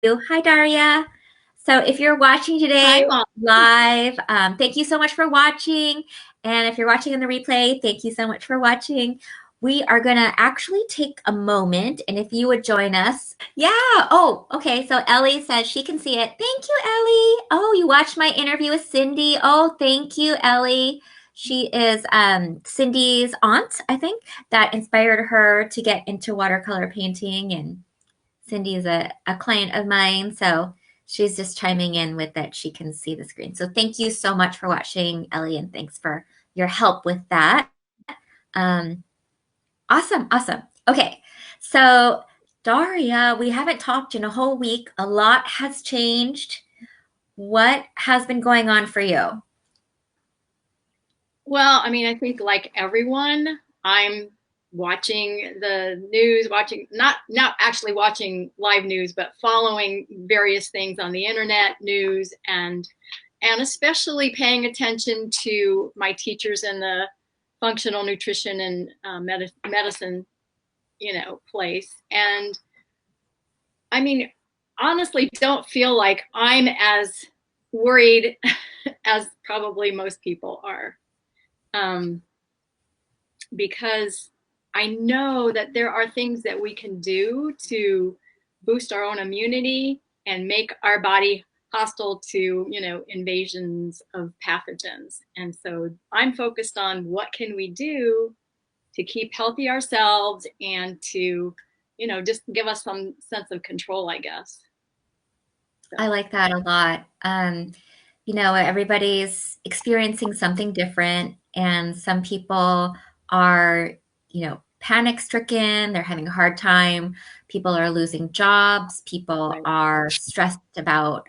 Hi, Daria. So if you're watching Hi, today Mom. live, thank you so much for watching. And if you're watching in the replay, thank you so much for watching. We are going to actually take a moment, and if you would join us. Yeah. Oh, okay. So Ellie says she can see it. Thank you, Ellie. Oh, you watched my interview with Cindy. Oh, thank you, Ellie. She is Cindy's aunt, I think, that inspired her to get into watercolor painting, and Cindy is a client of mine, so she's just chiming in with that she can see the screen. So thank you so much for watching, Ellie, and thanks for your help with that. Um, awesome, awesome. Okay, so Daria, we haven't talked in a whole week. A lot has changed. What has been going on for you? Well, I mean, I think like everyone, I'm watching the news, watching not actually watching live news, but following various things on the internet, news, and especially paying attention to my teachers in the functional nutrition and medicine, place. And I mean, honestly, don't feel like I'm as worried as probably most people are. Um, because I know that there are things that we can do to boost our own immunity and make our body hostile to, invasions of pathogens. And so I'm focused on what can we do to keep healthy ourselves and to, just give us some sense of control, I guess. I So, like that a lot. Everybody's experiencing something different, and some people are, panic stricken. They're having a hard time. People are losing jobs. People right. are stressed about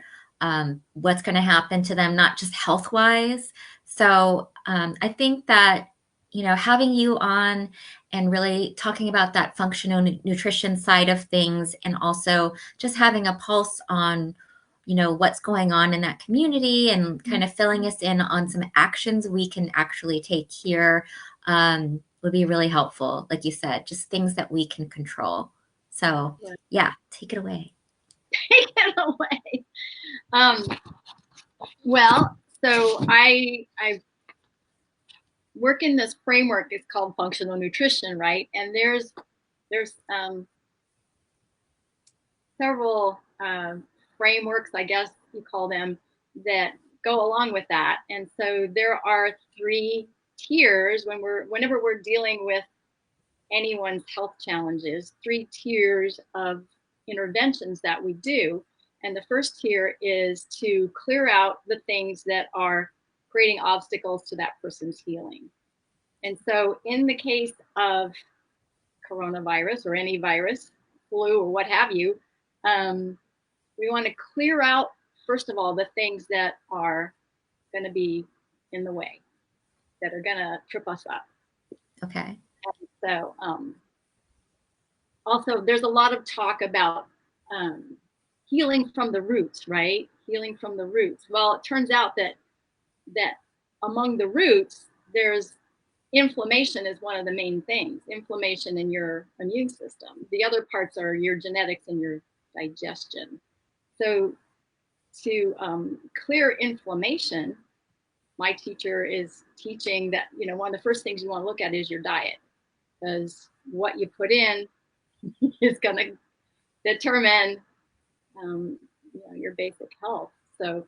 what's going to happen to them, not just health wise. So I think that, having you on and really talking about that functional nutrition side of things, and also just having a pulse on what's going on in that community and kind of filling us in on some actions we can actually take here would be really helpful. Like you said, just things that we can control. So yeah, take it away. Take it away. Um, well, so I work in this framework. It's called functional nutrition, right? And there's several frameworks, I guess you call them, that go along with that. And so there are three tiers whenever we're dealing with anyone's health challenges, three tiers of interventions that we do. And the first tier is to clear out the things that are creating obstacles to that person's healing. And so, in the case of coronavirus or any virus, flu, or what have you, um, we want to clear out, first of all, the things that are going to be in the way, that are going to trip us up. Okay. So, also, there's a lot of talk about healing from the roots, right? Healing from the roots. Well, it turns out that among the roots, there's inflammation is one of the main things. Inflammation in your immune system. The other parts are your genetics and your digestion. So to clear inflammation, my teacher is teaching that one of the first things you want to look at is your diet, because what you put in is going to determine your basic health. So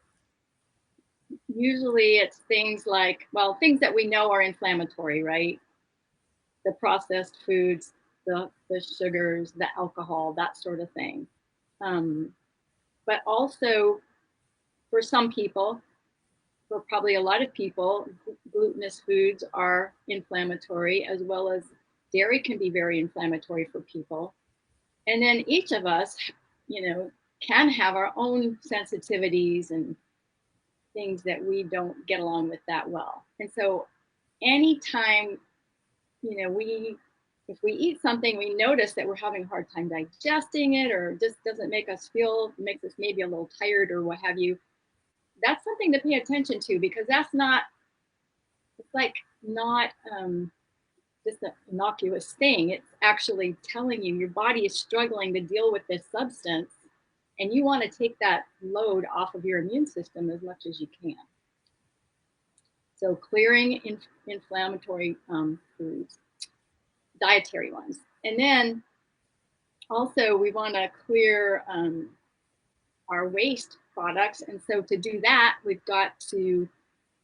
usually it's things like, well, things that we know are inflammatory, right? The processed foods, the sugars, the alcohol, that sort of thing. Um, but also for some people, for probably a lot of people, glutinous foods are inflammatory, as well as dairy can be very inflammatory for people. And then each of us, can have our own sensitivities and things that we don't get along with that well. And so anytime, we if we eat something, we notice that we're having a hard time digesting it, or just doesn't make us feel, makes us maybe a little tired or what have you, that's something to pay attention to, because that's not, it's like not just an innocuous thing. It's actually telling you your body is struggling to deal with this substance, And you want to take that load off of your immune system as much as you can. So clearing inflammatory foods, dietary ones. And then also we want to clear our waste products. And so to do that, we've got to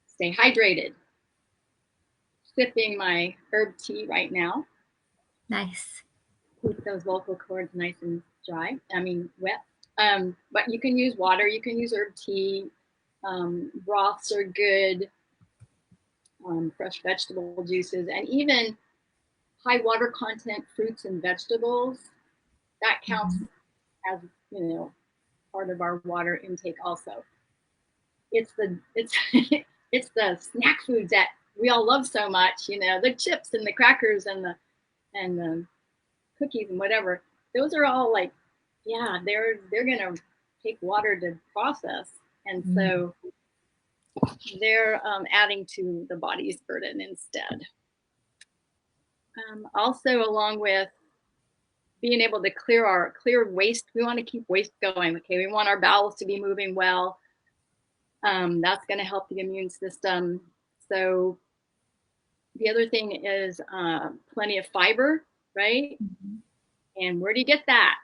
stay hydrated. Sipping my herb tea right now. Nice. Keep those vocal cords nice and dry. I mean, wet. But you can use water. You can use herb tea. Broths are good. Fresh vegetable juices, and even high water content fruits and vegetables. That counts as, you know, part of our water intake also. It's the it's the snack foods that we all love so much, you know, the chips and the crackers and the cookies and whatever. Those are all like, yeah, they're gonna take water to process, and so they're adding to the body's burden instead. Also, along with being able to clear waste, we want to keep waste going. Okay, we want our bowels to be moving well. That's going to help the immune system. So the other thing is plenty of fiber, right? And where do you get that?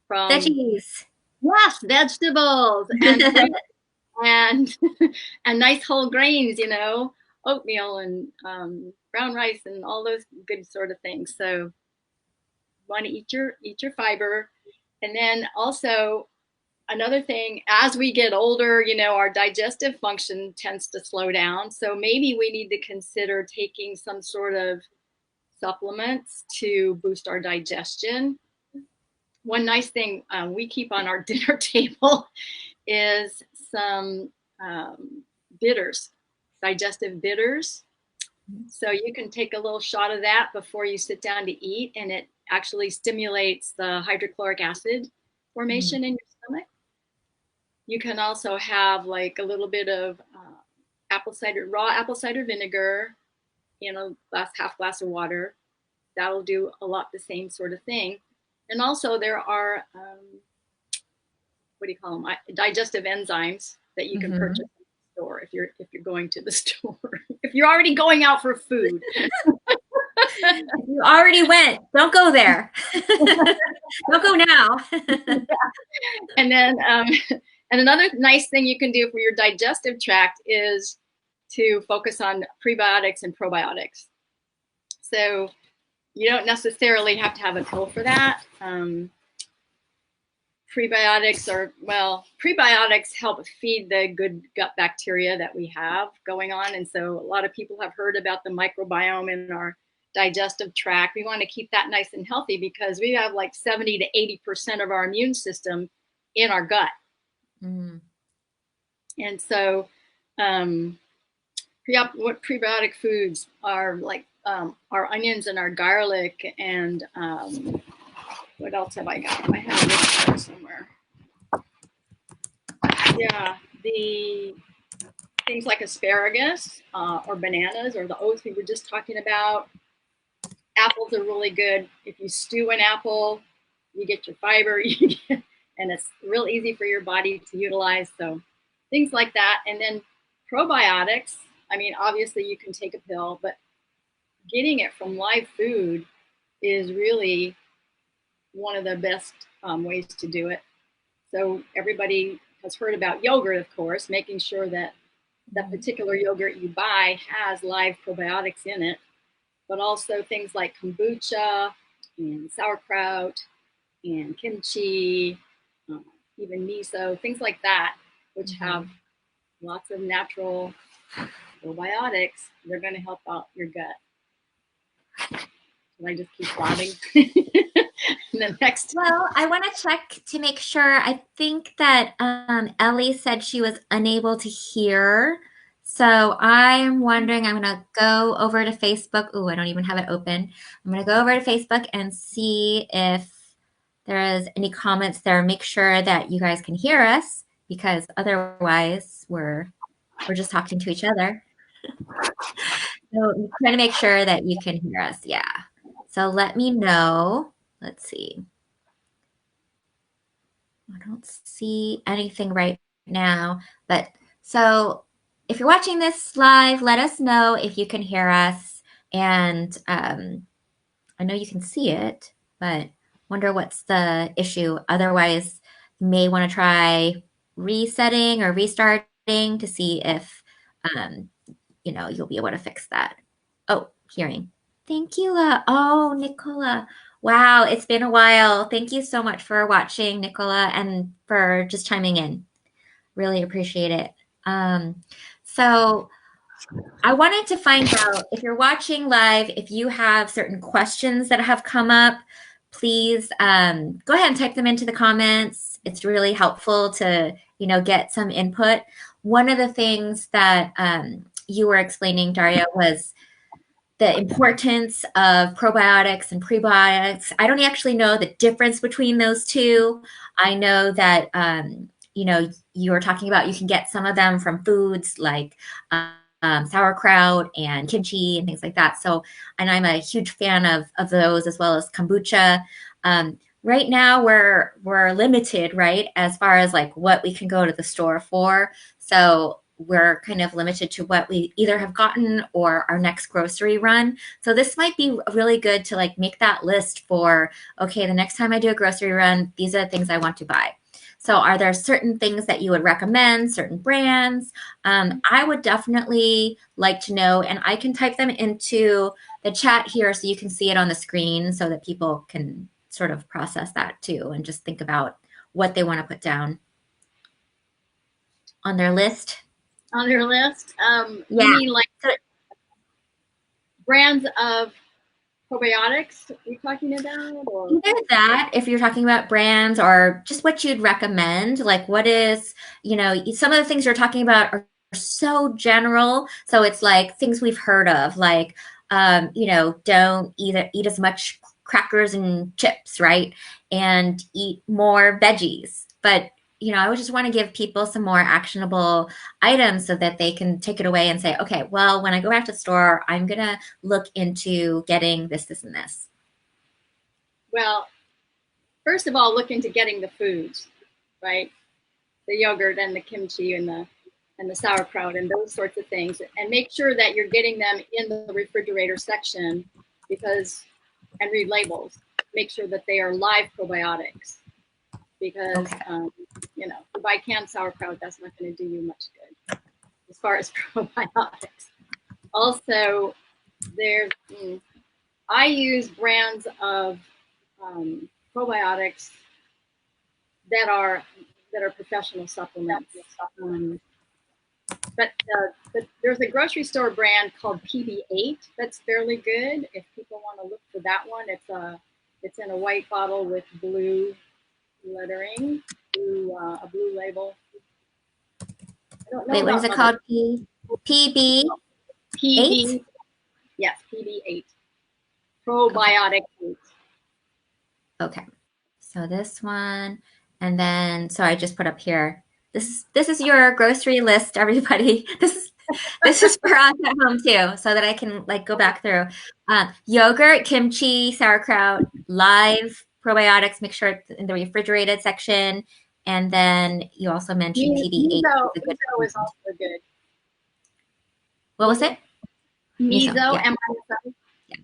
From veggies. Yes, vegetables and fruit and nice whole grains, you know, oatmeal and brown rice and all those good sort of things. So you want to eat your fiber. And then also another thing, as we get older, you know, our digestive function tends to slow down. So maybe we need to consider taking some sort of supplements to boost our digestion. One nice thing we keep on our dinner table is some bitters, digestive bitters. So you can take a little shot of that before you sit down to eat, and it actually stimulates the hydrochloric acid formation in your stomach. You can also have like a little bit of raw apple cider vinegar in a half glass of water. That'll do a lot the same sort of thing. And also there are, what do you call them? Digestive enzymes that you can purchase in the store if you're going to the store. If you're already going out for food. You already went. Don't go there. Don't go now. And then, and another nice thing you can do for your digestive tract is to focus on prebiotics and probiotics. So you don't necessarily have to have a pill for that. Prebiotics help feed the good gut bacteria that we have going on. And so a lot of people have heard about the microbiome in our digestive tract. We want to keep that nice and healthy because we have like 70 to 80% of our immune system in our gut. And so what prebiotic foods are like our onions and our garlic and what else have I got? I have a list there somewhere. Yeah, the things like asparagus or bananas or the oats we were just talking about. Apples are really good. If you stew an apple, you get your fiber, and it's real easy for your body to utilize. So things like that. And then probiotics, I mean, obviously you can take a pill, but getting it from live food is really one of the best ways to do it. So everybody has heard about yogurt, of course, making sure that that particular yogurt you buy has live probiotics in it, but also things like kombucha and sauerkraut and kimchi, even miso, things like that, which have lots of natural probiotics. They're going to help out your gut. Can I just keep plotting? The next. Well, I want to check to make sure. I think that Ellie said she was unable to hear. So I'm wondering, I'm going to go over to Facebook. Oh, I don't even have it open. I'm going to go over to Facebook and see if there is any comments there. Make sure that you guys can hear us, because otherwise we're just talking to each other. So trying to make sure that you can hear us. Yeah. So let me know. Let's see. I don't see anything right now, but so if you're watching this live, let us know if you can hear us. And I know you can see it, but wonder what's the issue. Otherwise, you may want to try resetting or restarting to see if um, you'll be able to fix that. Oh, hearing. Thank you. Oh, Nicola. Wow, it's been a while. Thank you so much for watching, Nicola, and for just chiming in. Really appreciate it. So I wanted to find out if you're watching live, if you have certain questions that have come up, please go ahead and type them into the comments. It's really helpful to, get some input. One of the things that you were explaining, Daria, was the importance of probiotics and prebiotics. I don't actually know the difference between those two. I know that, you were talking about you can get some of them from foods like sauerkraut and kimchi and things like that. So, and I'm a huge fan of those as well as kombucha. Right now we're limited, right, as far as like what we can go to the store for. So we're kind of limited to what we either have gotten or our next grocery run. So this might be really good to like make that list for, okay, the next time I do a grocery run, these are the things I want to buy. So are there certain things that you would recommend, certain brands? I would definitely like to know, and I can type them into the chat here so you can see it on the screen so that people can sort of process that too and just think about what they want to put down on their list. On their list? Yeah. You mean like brands of probiotics you're talking about? Or? Either that, if you're talking about brands, or just what you'd recommend, like what is, some of the things you're talking about are so general. So it's like things we've heard of, like, don't eat as much crackers and chips, right? And eat more veggies. But I would just want to give people some more actionable items so that they can take it away and say, okay, well, when I go back to the store, I'm going to look into getting this, this, and this. Well, first of all, look into getting the foods, right? The yogurt and the kimchi and the sauerkraut and those sorts of things, and make sure that you're getting them in the refrigerator section, and read labels. Make sure that they are live probiotics, because Okay. to buy canned sauerkraut, that's not going to do you much good as far as probiotics. Also, I use brands of probiotics that are professional supplements. But there's a grocery store brand called PB8 that's fairly good. If people want to look for that one, it's in a white bottle with blue lettering, a blue label. I don't know. Wait, what is it called? PB? PB. Yes, PB8. Probiotic Foods. Okay. So this one, and then so I just put up here. This is your grocery list, everybody. This is for us at home too, so that I can like go back through. Yogurt, kimchi, sauerkraut, live probiotics. Make sure it's in the refrigerated section. And then you also mentioned PB8. Miso is also good. What was it? Miso, yeah. M-I-S-O. Yeah.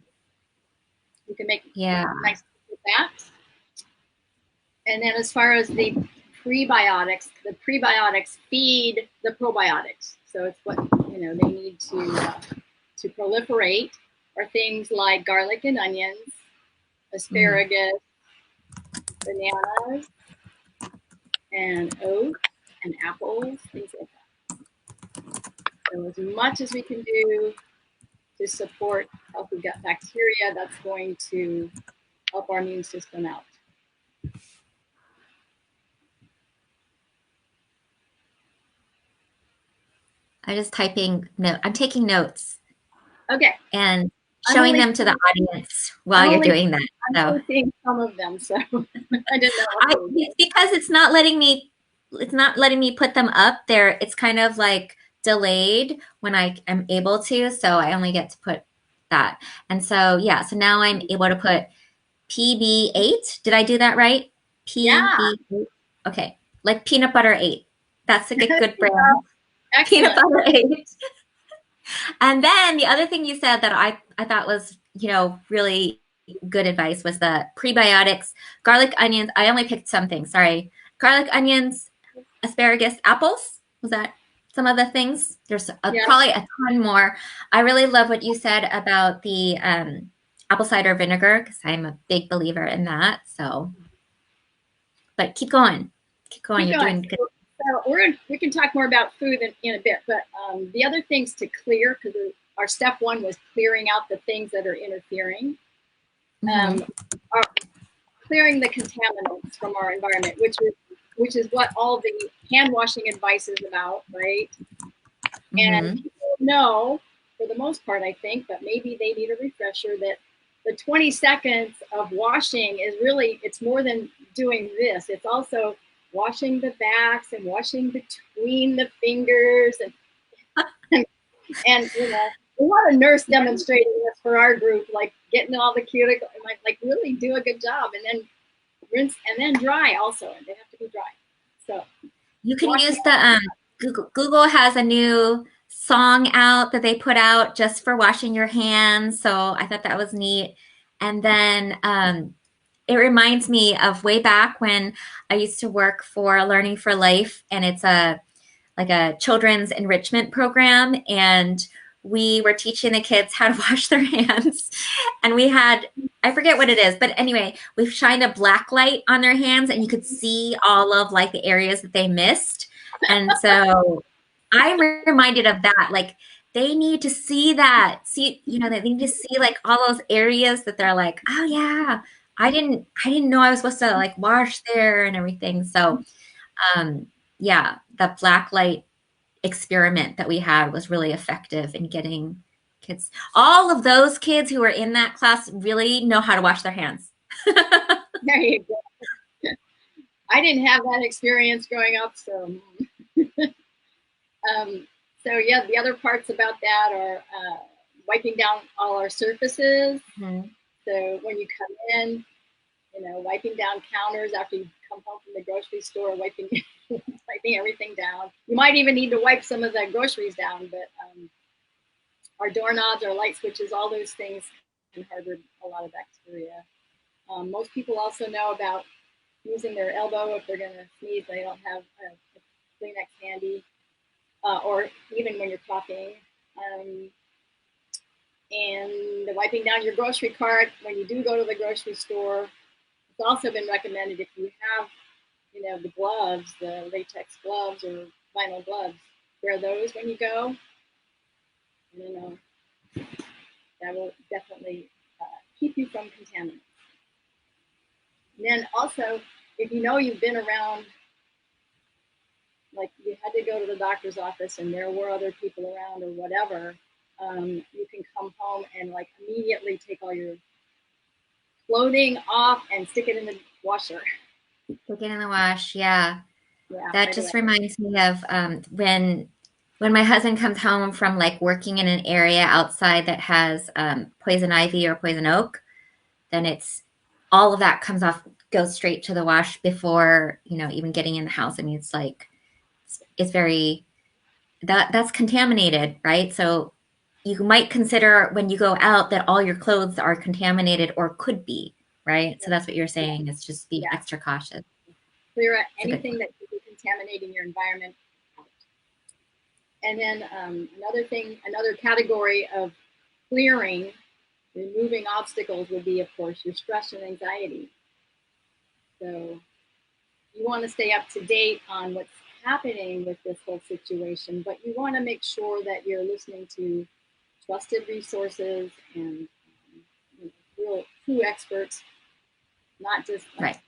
You can make nice with that. And then as far as the prebiotics feed the probiotics. So it's what they need to proliferate are things like garlic and onions, asparagus, bananas, and oats and apples, things like that. So as much as we can do to support healthy gut bacteria, that's going to help our immune system out. I'm just typing note. I'm taking notes. Okay. And showing them to the audience while you're doing that. I'm seeing some of them, so I didn't know. It's because it's not letting me put them up there. It's kind of like delayed when I am able to, so I only get to put that. And so yeah, so now I'm able to put PB8. Did I do that right? PB8. Yeah. Okay, like Peanut Butter 8. That's like a good brand. Peanut Excellent. Butter 8. And then the other thing you said that I thought was, really good advice was the prebiotics, garlic, onions. I only picked some things, sorry. Garlic, onions, asparagus, apples. Was that some of the things? There's Yeah. probably a ton more. I really love what you said about the apple cider vinegar because I'm a big believer in that. So, but keep going. Keep going. Keep You're going. doing good. So we can talk more about food in a bit, but the other things to clear, because our step one was clearing out the things that are interfering, are clearing the contaminants from our environment, which is what all the hand washing advice is about, right? And people know, for the most part, I think, but maybe they need a refresher that the 20 seconds of washing is really, it's more than doing this. It's also washing the backs and washing between the fingers and we want a nurse demonstrating this for our group, like getting all the cuticle, like really do a good job, and then rinse and then dry also, and they have to be dry. So You can use the Google has a new song out that they put out just for washing your hands. So I thought that was neat. And then it reminds me of way back when I used to work for Learning for Life, and it's like a children's enrichment program, and we were teaching the kids how to wash their hands. And we had, I forget what it is, but anyway, we shined a black light on their hands and you could see all of like the areas that they missed. And so I'm reminded of that. Like they need to see that, they need to see like all those areas that they're like, oh yeah, I didn't know I was supposed to like wash there and everything. So yeah, the black light experiment that we had was really effective in getting kids. All of those kids who were in that class really know how to wash their hands. there you go. I didn't have that experience growing up, so yeah, the other parts about that are wiping down all our surfaces. So when you come in, wiping down counters after you come home from the grocery store, wiping everything down. You might even need to wipe some of the groceries down, but our doorknobs, our light switches, all those things can harbor a lot of bacteria. Most people also know about using their elbow if they're going to sneeze. They don't have a Kleenex handy, or even when you're coughing. And the wiping down your grocery cart when you do go to the grocery store. It's also been recommended if you have, the gloves, the latex gloves or vinyl gloves, wear those when you go. That will definitely keep you from contaminants. And then also, if you've been around, like you had to go to the doctor's office and there were other people around or whatever, you can come home and like immediately take all your clothing off and stick it in the washer. Stick it in the wash, yeah. Yeah, That right just away. reminds me of when my husband comes home from like working in an area outside that has poison ivy or poison oak, then it's all of that comes off, goes straight to the wash before, even getting in the house. I mean, it's like, it's very, that's contaminated, right? So you might consider when you go out that all your clothes are contaminated or could be, right? So that's what you're saying, is just be Yeah. extra cautious. Clear It's a good anything point. that could be contaminating your environment out. And then another category of clearing, removing obstacles would be, of course, your stress and anxiety. So you want to stay up to date on what's happening with this whole situation, but you want to make sure that you're listening to trusted resources and real true experts, not just like Right.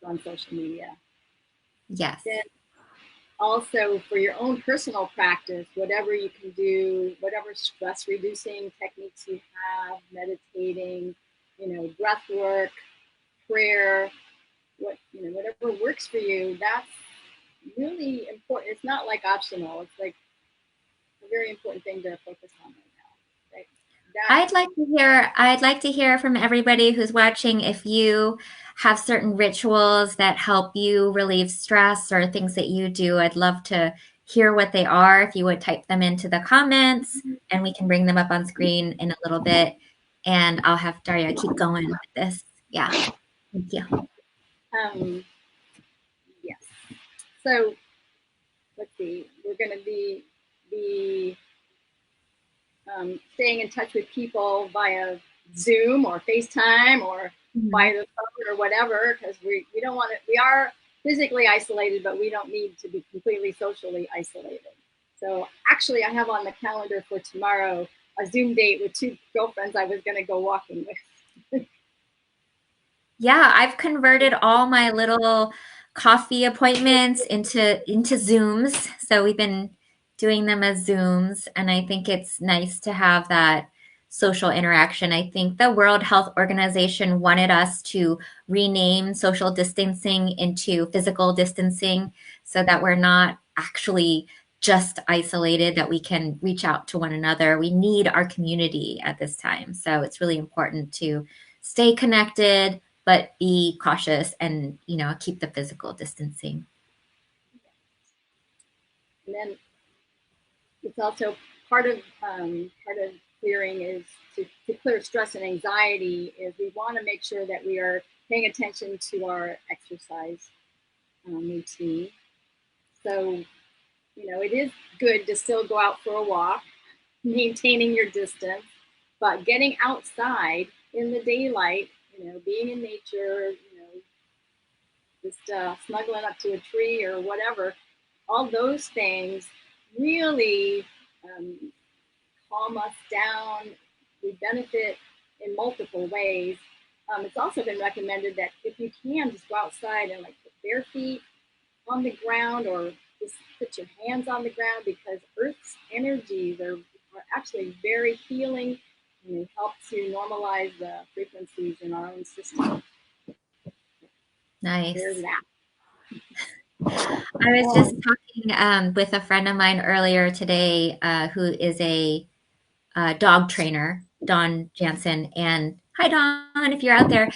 on social media. Yes. Then also for your own personal practice, whatever you can do, whatever stress reducing techniques you have, meditating, breath work, prayer, whatever works for you, that's really important. It's not like optional. It's like a very important thing to focus on right now. Right? that. I'd like to hear from everybody who's watching if you have certain rituals that help you relieve stress or things that you do. I'd love to hear what they are. If you would type them into the comments and we can bring them up on screen in a little bit. And I'll have Daria keep going with this. Yeah. Thank you. Yes. So let's see. We're going to be staying in touch with people via Zoom or FaceTime or via the phone or whatever, because we don't want to. We are physically isolated, but we don't need to be completely socially isolated. So actually, I have on the calendar for tomorrow a Zoom date with two girlfriends I was going to go walking with. Yeah, I've converted all my little coffee appointments into Zooms. So we've been doing them as Zooms, and I think it's nice to have that social interaction. I think the World Health Organization wanted us to rename social distancing into physical distancing so that we're not actually just isolated, that we can reach out to one another. We need our community at this time. So it's really important to stay connected but be cautious and keep the physical distancing. And then it's also part of clearing is to clear stress and anxiety is we want to make sure that we are paying attention to our exercise routine. So it is good to still go out for a walk, maintaining your distance, but getting outside in the daylight, being in nature, just snuggling up to a tree or whatever, all those things really calm us down. We benefit in multiple ways. It's also been recommended that if you can, just go outside and like put bare feet on the ground or just put your hands on the ground, because Earth's energies are actually very healing and they help to normalize the frequencies in our own system. Nice. There's that. I was just talking with a friend of mine earlier today who is a dog trainer, Dawn Jansen. And hi, Dawn, if you're out there. And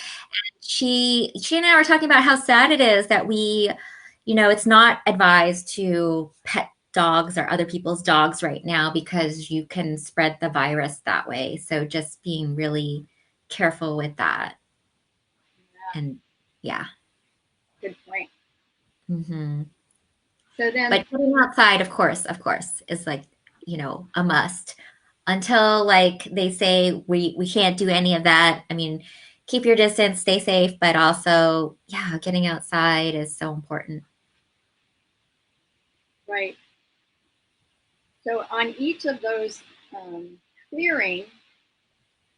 she and I were talking about how sad it is that it's not advised to pet dogs or other people's dogs right now because you can spread the virus that way. So just being really careful with that. Yeah. And yeah. Good point. Mm-hmm. So then, but getting outside, of course, is like, a must. Until like they say we can't do any of that. I mean, keep your distance, stay safe, but also, yeah, getting outside is so important. right. So on each of those clearing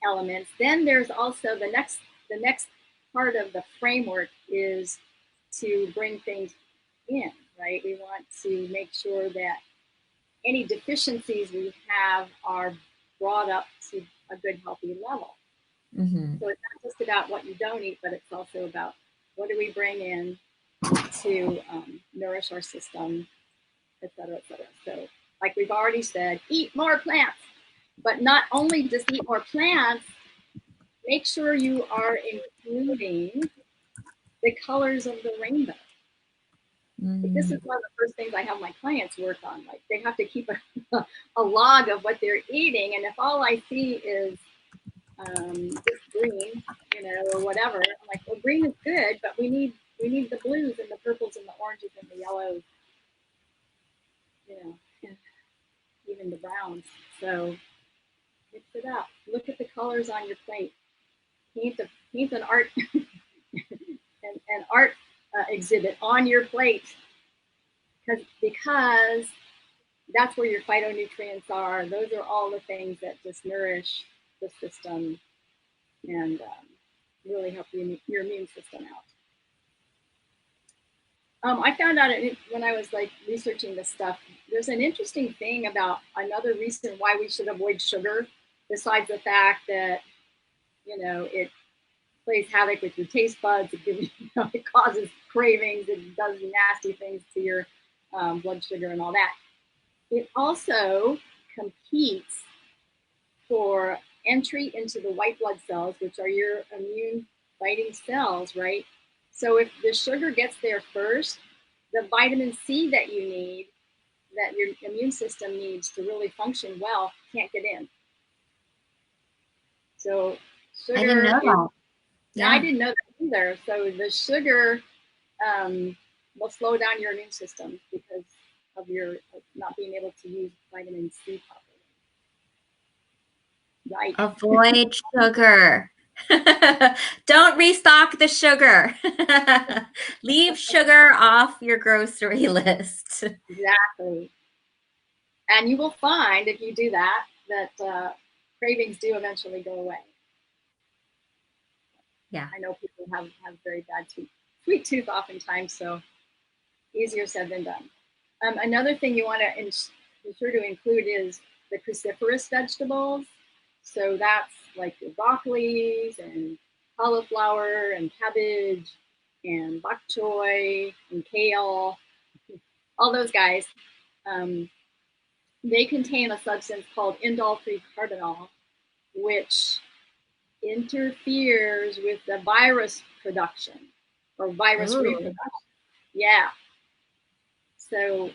elements, then there's also the next part of the framework is to bring things in, right? We want to make sure that any deficiencies we have are brought up to a good, healthy level. Mm-hmm. So it's not just about what you don't eat, but it's also about what do we bring in to nourish our system, et cetera, et cetera. So like we've already said, eat more plants, but not only just eat more plants, make sure you are including the colors of the rainbow. Like this is one of the first things I have my clients work on. Like they have to keep a log of what they're eating, and if all I see is just green, or whatever, I'm like, well, green is good, but we need the blues and the purples and the oranges and the yellows, and even the browns. So mix it up. Look at the colors on your plate. Paint an art an art exhibit on your plate, because that's where your phytonutrients are. Those are all the things that just nourish the system and really help your immune system out. I found out when I was like researching this stuff, there's an interesting thing about another reason why we should avoid sugar, besides the fact that, it plays havoc with your taste buds. It causes cravings. It does nasty things to your blood sugar and all that. It also competes for entry into the white blood cells, which are your immune fighting cells, right? So if the sugar gets there first, the vitamin C that you need, that your immune system needs to really function well, can't get in. So I didn't sugar know is, that. Yeah. I didn't know that either. So the sugar will slow down your immune system because of your not being able to use vitamin C properly. Right. Avoid sugar. Don't restock the sugar. Leave sugar off your grocery list. Exactly. And you will find if you do that, that cravings do eventually go away. Yeah. I know people have very bad sweet tooth oftentimes, so easier said than done. Another thing you want to be sure to include is the cruciferous vegetables. So that's like your broccolis and cauliflower and cabbage and bok choy and kale, all those guys. They contain a substance called indole-3 carbinol, which interferes with the virus production or virus reproduction. Yeah. So.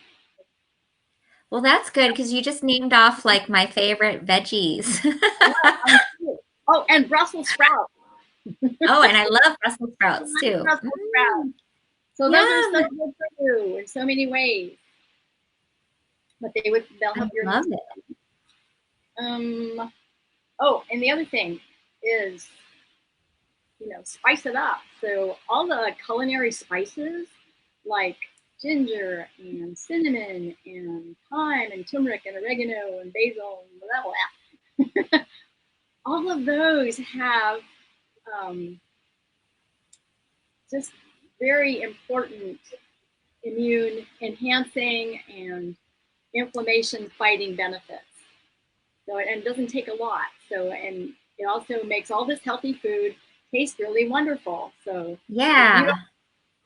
Well, that's good because you just named off like my favorite veggies. Oh, and Brussels sprouts. Oh, and I love Brussels sprouts too. Brussels sprouts. So those are so good for you in so many ways. But they'll help your love it. Oh, and the other thing is, spice it up. So all the culinary spices like ginger and cinnamon and thyme and turmeric and oregano and basil and blah, blah, blah. All of those have just very important immune enhancing and inflammation fighting benefits. So, and it doesn't take a lot. So, and it also makes all this healthy food taste really wonderful. So yeah,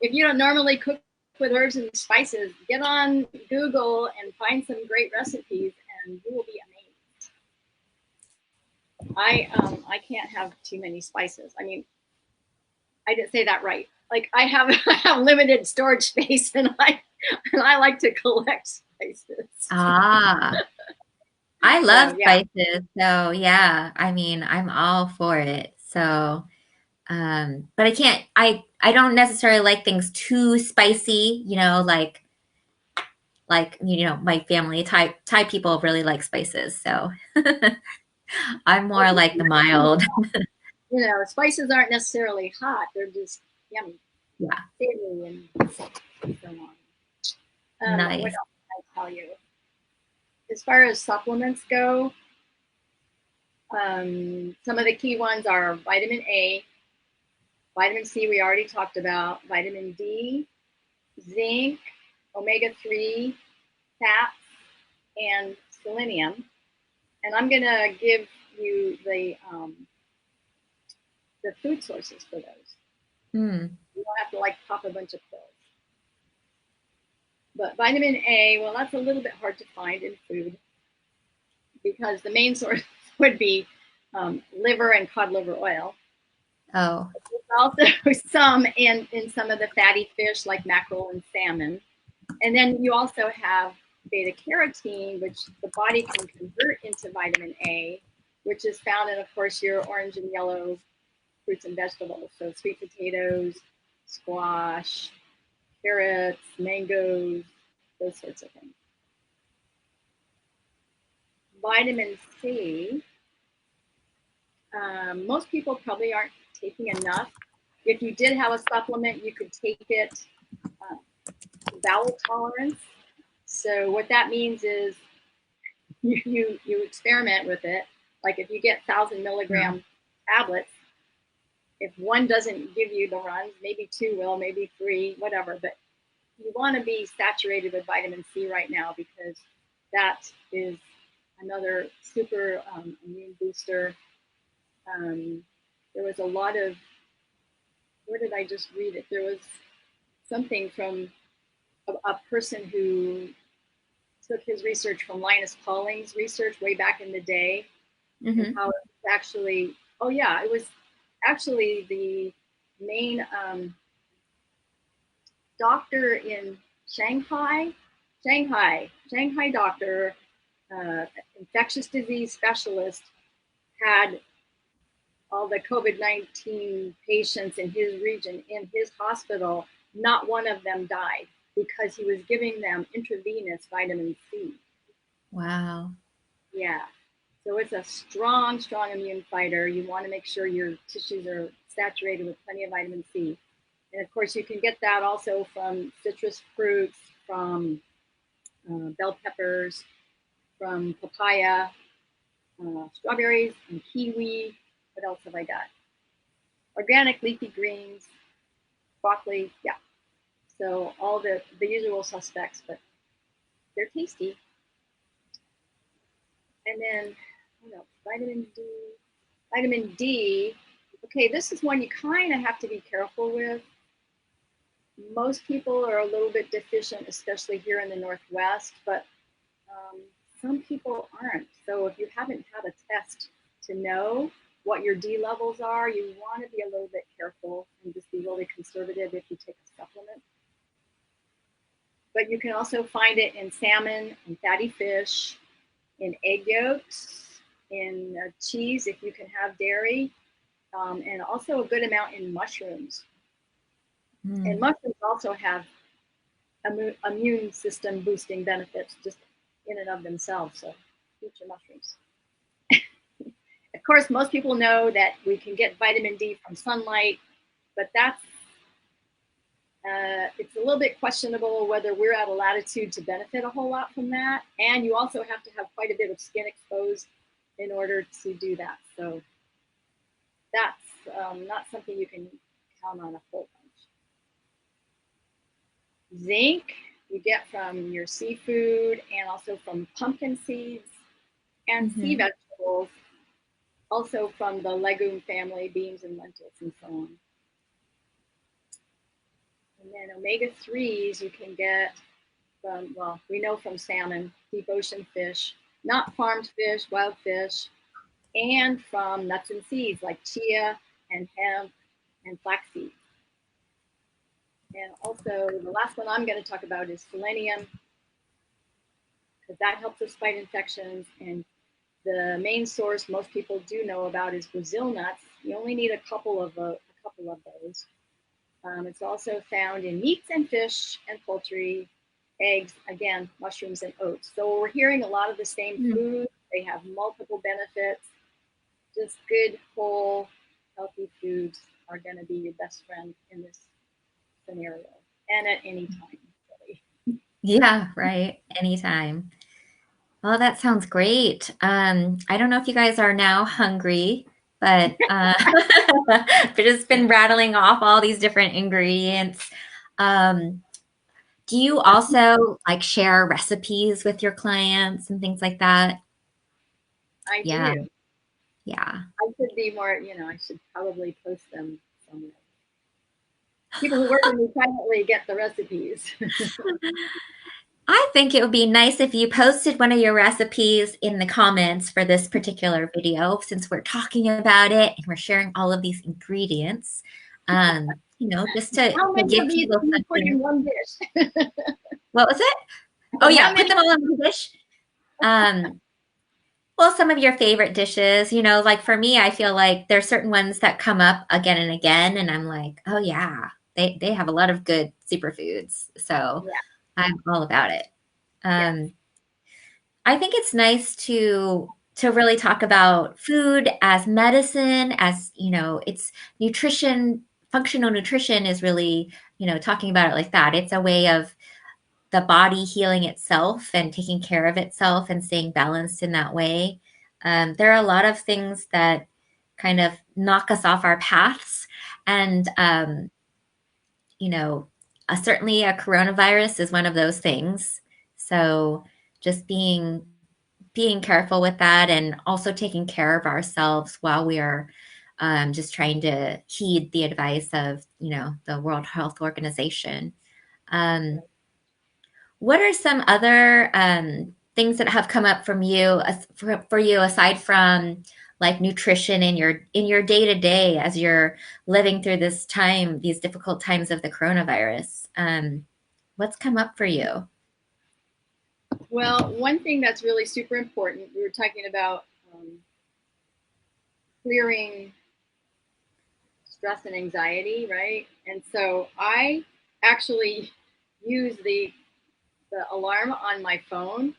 if you don't normally cook with herbs and spices, get on Google and find some great recipes and you will be amazed. I can't have too many spices. I mean, I didn't say that right. Like I have limited storage space and I like to collect spices. I love spices. So yeah, I mean, I'm all for it. So, but I don't necessarily like things too spicy, like, my family Thai people really like spices. So I'm more like the mild. Spices aren't necessarily hot. They're just yummy. Yeah. Savory and so on. Nice. What else can I tell you? As far as supplements go, some of the key ones are vitamin A, vitamin C we already talked about, vitamin D, zinc, omega-3 fats, and selenium. And I'm going to give you the food sources for those. You don't have to pop a bunch of pills. But vitamin A, well, that's a little bit hard to find in food because the main source would be liver and cod liver oil. Oh. There's also some in some of the fatty fish like mackerel and salmon. And then you also have beta carotene, which the body can convert into vitamin A, which is found in, of course, your orange and yellow fruits and vegetables. So sweet potatoes, squash, carrots, mangoes, those sorts of things. Vitamin C, most people probably aren't taking enough. If you did have a supplement, you could take it to bowel tolerance. So what that means is you experiment with it. Like if you get 1,000 milligram tablets, if one doesn't give you the runs, maybe two will, maybe three, whatever. But you want to be saturated with vitamin C right now because that is another super immune booster. There was a lot of, where did I just read it? There was something from a person who took his research from Linus Pauling's research way back in the day, and how actually, oh yeah, it was actually the main doctor in Shanghai doctor, infectious disease specialist, had all the COVID-19 patients in his region, in his hospital. Not one of them died because he was giving them intravenous vitamin C. Wow. Yeah. So it's a strong, strong immune fighter. You want to make sure your tissues are saturated with plenty of vitamin C. And of course, you can get that also from citrus fruits, from bell peppers, from papaya, strawberries, and kiwi. What else have I got? Organic leafy greens, broccoli. Yeah. So all the usual suspects, but they're tasty. And then what else? Vitamin D. Vitamin D. Okay, this is one you kind of have to be careful with. Most people are a little bit deficient, especially here in the Northwest, but some people aren't. So if you haven't had a test to know what your D levels are, you want to be a little bit careful and just be really conservative if you take a supplement. But you can also find it in salmon and fatty fish, in egg yolks, in cheese if you can have dairy, and also a good amount in mushrooms. And mushrooms also have immune system boosting benefits just in and of themselves. So eat your mushrooms. Of course, most people know that we can get vitamin D from sunlight, but that's it's a little bit questionable whether we're at a latitude to benefit a whole lot from that. And you also have to have quite a bit of skin exposed in order to do that. So that's not something you can count on a whole bunch. Zinc you get from your seafood and also from pumpkin seeds and sea vegetables, also from the legume family, beans and lentils and so on. And then omega-3s you can get from, well, we know from salmon, deep ocean fish, not farmed fish, wild fish, and from nuts and seeds like chia and hemp and flaxseed. And also the last one I'm going to talk about is selenium, because that helps us fight infections. And the main source most people do know about is Brazil nuts. You only need a couple of those. It's also found in meats and fish and poultry, eggs, again, mushrooms and oats. So we're hearing a lot of the same foods. They have multiple benefits. Just good, whole, healthy foods are going to be your best friend in this scenario and at any time. Really. Yeah, right. Anytime. Well, that sounds great. I don't know if you guys are now hungry, but I've just been rattling off all these different ingredients. Do you also like share recipes with your clients and things like that? I Yeah, do. yeah. I should be more, I should probably post them somewhere. People who work with me privately get the recipes. I think it would be nice if you posted one of your recipes in the comments for this particular video, since we're talking about it and we're sharing all of these ingredients. Just to How many give of these people can you put something. in one dish? What was it? Oh How yeah, put many? them all in the dish. Um, well, some of your favorite dishes, like for me, I feel like there's certain ones that come up again and again, and I'm like, oh yeah, they have a lot of good superfoods, so Yeah. I'm all about it. Yes. I think it's nice to really talk about food as medicine, as it's nutrition. Functional nutrition is really, talking about it like that. It's a way of the body healing itself and taking care of itself and staying balanced in that way. There are a lot of things that kind of knock us off our paths, and you know, certainly a coronavirus is one of those things. So just being careful with that, and also taking care of ourselves while we are just trying to heed the advice of the World Health Organization. Um, what are some other things that have come up from you for you aside from like nutrition in your day to day as you're living through this time, these difficult times of the coronavirus? What's come up for you? Well, one thing that's really super important, we were talking about clearing stress and anxiety, right? And so I actually use the alarm on my phone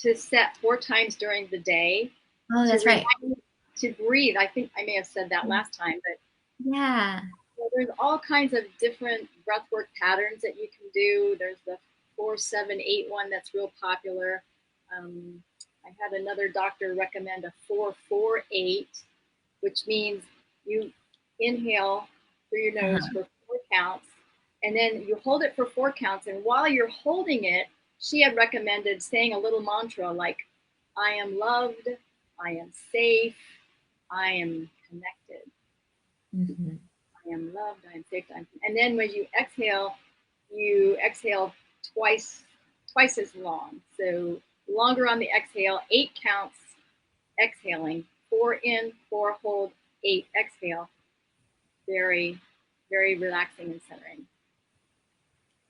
to set 4 times during the day Oh, to that's remind right. me to breathe. I think I may have said that last time, but Yeah. there's all kinds of different breathwork patterns that you can do. There's the 4-7-8 one that's real popular. Um, I had another doctor recommend a 4-4-8, which means you inhale through your nose Uh-huh. for 4 counts, and then you hold it for 4 counts. And while you're holding it, she had recommended saying a little mantra like, I am loved, I am safe, I am connected. Mm-hmm. I am loved, I am safe, and then when you exhale twice as long. So longer on the exhale, 8 counts exhaling, 4 in, 4 hold, 8 exhale. Very, very relaxing and centering.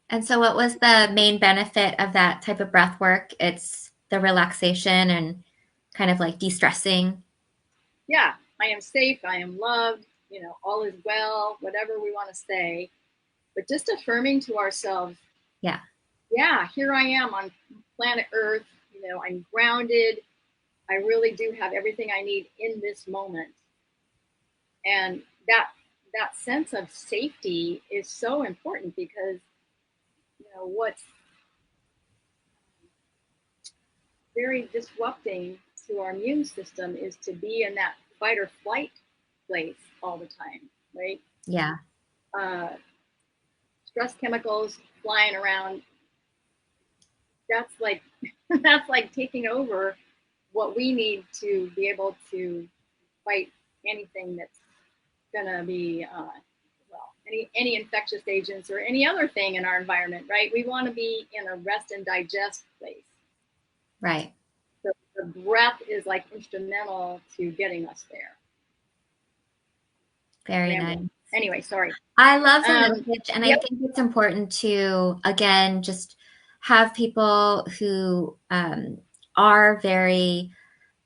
And so, what was the main benefit of that type of breath work? It's the relaxation and kind of like de stressing. Yeah, I am safe, I am loved, all is well, whatever we want to say. But just affirming to ourselves, Yeah. yeah, here I am on planet Earth, I'm grounded. I really do have everything I need in this moment. And that sense of safety is so important because what's very disrupting to our immune system is to be in that fight or flight place all the time, right? Yeah. Uh, Stress chemicals flying around. That's like that's like taking over what we need to be able to fight anything that's gonna be any infectious agents or any other thing in our environment, right? We want to be in a rest and digest place. Right. So the breath is like instrumental to getting us there. Very nice. Rambling. Anyway, sorry. I love the Um, message, and I yep. think it's important to, again, just have people who are very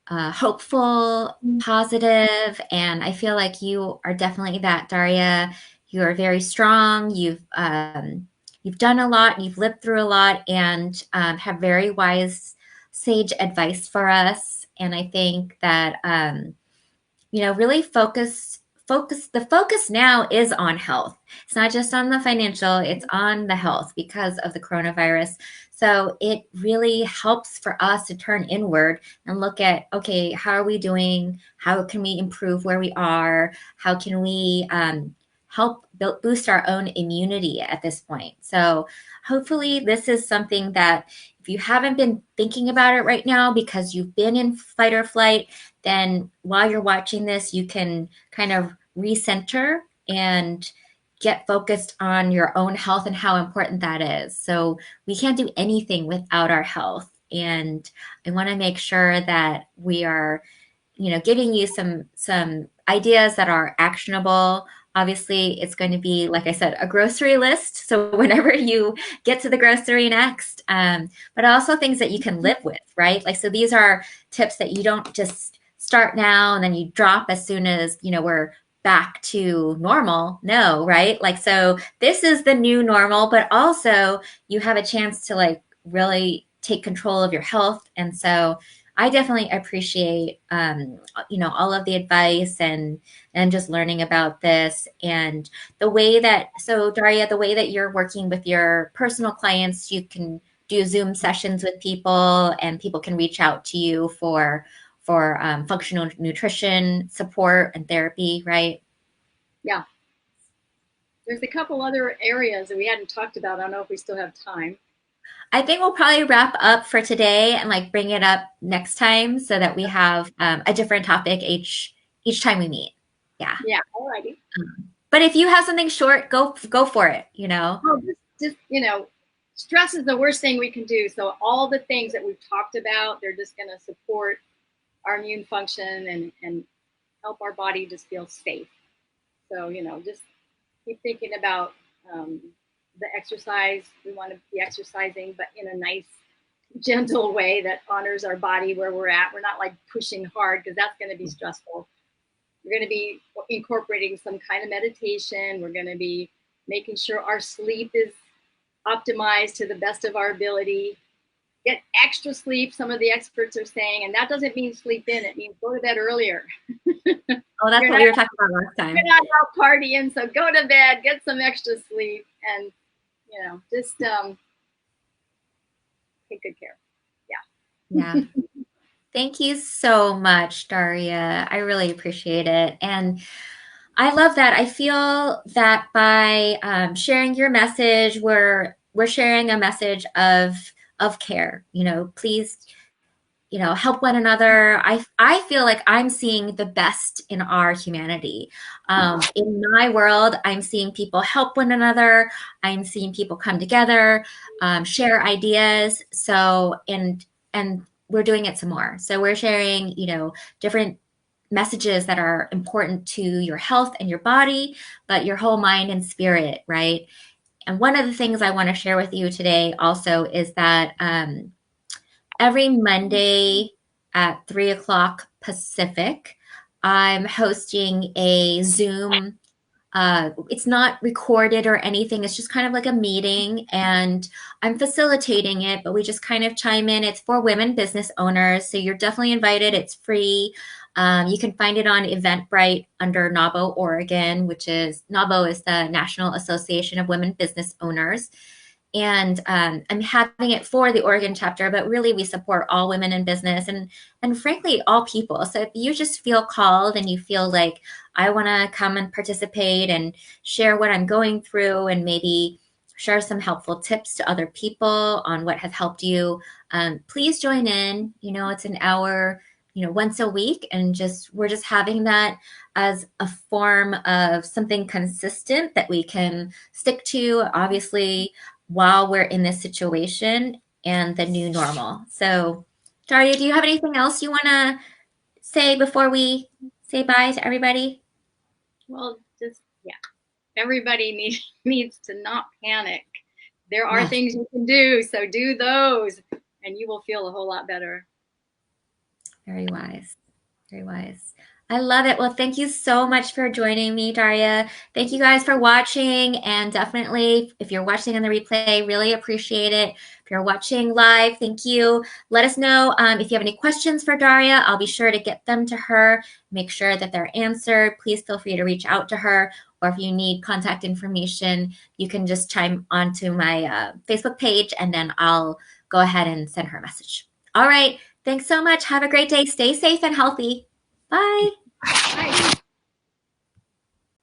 hopeful, positive, and I feel like you are definitely that, Daria. You are very strong. You've done a lot. You've lived through a lot, and have very wise, sage advice for us. And I think that really the focus now is on health. It's not just on the financial, it's on the health because of the coronavirus. So it really helps for us to turn inward and look at, okay, how are we doing? How can we improve where we are? How can we help boost our own immunity at this point? So hopefully this is something that, if you haven't been thinking about it right now because you've been in fight or flight, then while you're watching this, you can kind of recenter and get focused on your own health and how important that is. So we can't do anything without our health. And I want to make sure that we are, giving you some ideas that are actionable. Obviously, it's going to be, like I said, a grocery list. So whenever you get to the grocery next, but also things that you can live with, right? Like, so these are tips that you don't just start now and then you drop as soon as, we're back to normal. No, right? Like, so this is the new normal, but also you have a chance to like really take control of your health. And so I definitely appreciate, all of the advice and just learning about this and the way that, so Daria, the way that you're working with your personal clients, you can do Zoom sessions with people and people can reach out to you for functional nutrition support and therapy, right? Yeah. There's a couple other areas that we hadn't talked about. I don't know if we still have time. I think we'll probably wrap up for today and like bring it up next time so that we have a different topic each time we meet. Yeah. Yeah. All righty. But if you have something short, go for it. Oh, just stress is the worst thing we can do. So all the things that we've talked about, they're just going to support our immune function and help our body just feel safe. So, just keep thinking about the exercise. We want to be exercising, but in a nice, gentle way that honors our body where we're at. We're not like pushing hard because that's going to be stressful. We're going to be incorporating some kind of meditation. We're going to be making sure our sleep is optimized to the best of our ability. Get extra sleep, some of the experts are saying, and that doesn't mean sleep in, it means go to bed earlier. Oh, that's what we were talking about last time. You're not out partying, so go to bed, get some extra sleep, and just take good care. Yeah. Thank you so much, Daria. I really appreciate it. And I love that. I feel that by sharing your message, we're sharing a message of care. Please, help one another. I feel like I'm seeing the best in our humanity. In my world, I'm seeing people help one another. I'm seeing people come together, share ideas. So and we're doing it some more. So we're sharing, different messages that are important to your health and your body, but your whole mind and spirit, right? And one of the things I want to share with you today also is that every Monday at 3 o'clock Pacific, I'm hosting a Zoom. It's not recorded or anything. It's just kind of like a meeting, and I'm facilitating it, but we just kind of chime in. It's for women business owners, so you're definitely invited. It's free. You can find it on Eventbrite under NAWBO Oregon, which is NAWBO is the National Association of Women Business Owners. And I'm having it for the Oregon chapter, but really we support all women in business and frankly, all people. So if you just feel called and you feel like I want to come and participate and share what I'm going through and maybe share some helpful tips to other people on what has helped you, please join in. It's an hour, once a week, and we're just having that as a form of something consistent that we can stick to, obviously, while we're in this situation and the new normal. So, Daria, do you have anything else you want to say before we say bye to everybody? Well, just, everybody needs to not panic. There are things you can do, so do those, and you will feel a whole lot better. Very wise. Very wise. I love it. Well, thank you so much for joining me, Daria. Thank you guys for watching. And definitely, if you're watching on the replay, really appreciate it. If you're watching live, thank you. Let us know if you have any questions for Daria. I'll be sure to get them to her, make sure that they're answered. Please feel free to reach out to her. Or if you need contact information, you can just chime onto my Facebook page, and then I'll go ahead and send her a message. All right. Thanks so much. Have a great day. Stay safe and healthy. Bye.